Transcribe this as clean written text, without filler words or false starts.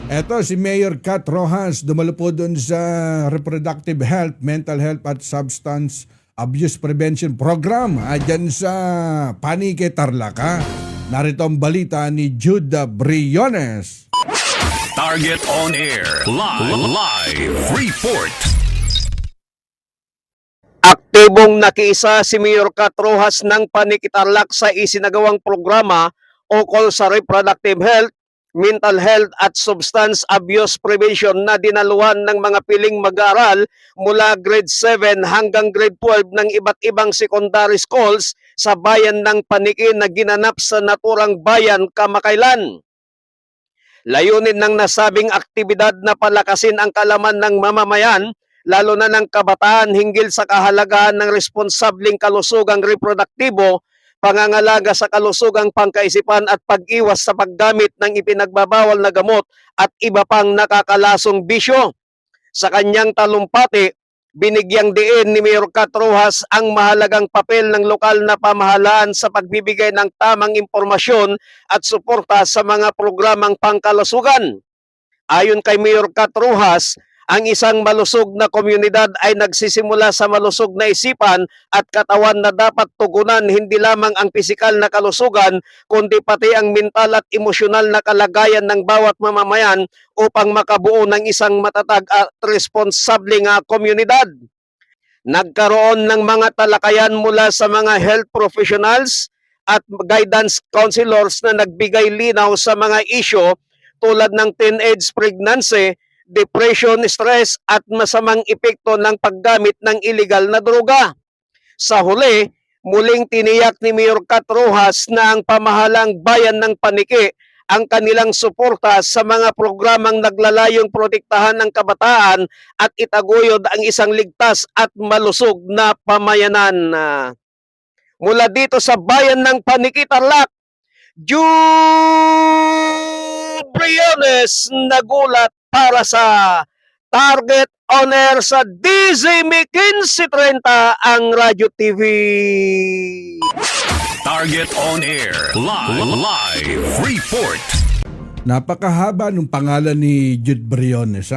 Eto si Mayor Kat Rojas dumalo po doon sa reproductive health, mental health at substance abuse prevention program dyan sa Panique, Tarlac. Narito ang balita ni Jude Briones. Target on Air. Live report. Aktibong nakiisa si Mayor Kat Rojas ng Panique, Tarlac sa isinagawang programa ukol sa reproductive health, mental health at substance abuse prevention na dinaluhan ng mga piling mag-aaral mula grade 7 hanggang grade 12 ng iba't ibang secondary schools sa bayan ng Panique na ginanap sa naturang bayan kamakailan. Layunin ng nasabing aktibidad na palakasin ang kalaman ng mamamayan, lalo na ng kabataan hinggil sa kahalagahan ng responsableng kalusugang reproduktibo, pangangalaga sa kalusugang pangkaisipan at pag-iwas sa paggamit ng ipinagbabawal na gamot at iba pang nakakalasong bisyo. Sa kanyang talumpati, binigyang diin ni Mayor Kat Rojas ang mahalagang papel ng lokal na pamahalaan sa pagbibigay ng tamang impormasyon at suporta sa mga programang pangkalusugan. Ayon kay Mayor Kat Rojas, ang isang malusog na komunidad ay nagsisimula sa malusog na isipan at katawan na dapat tugunan hindi lamang ang pisikal na kalusugan kundi pati ang mental at emosyonal na kalagayan ng bawat mamamayan upang makabuo ng isang matatag at responsableng komunidad. Nagkaroon ng mga talakayan mula sa mga health professionals at guidance counselors na nagbigay linaw sa mga isyo tulad ng teenage pregnancy, depression, stress at masamang epekto ng paggamit ng illegal na droga. Sa huli, muling tiniyak ni Mayor Kat Rojas na ang pamahalang bayan ng Panique ang kanilang suporta sa mga programang naglalayong protektahan ng kabataan at itaguyod ang isang ligtas at malusog na pamayanan. Mula dito sa bayan ng Panique, Tarlac, Jude Briones nagulat para sa Target on Air sa DZME 1530 ang Radyo TV. Target on Air. Live report. Napakahaba ng pangalan ni Jude Briones.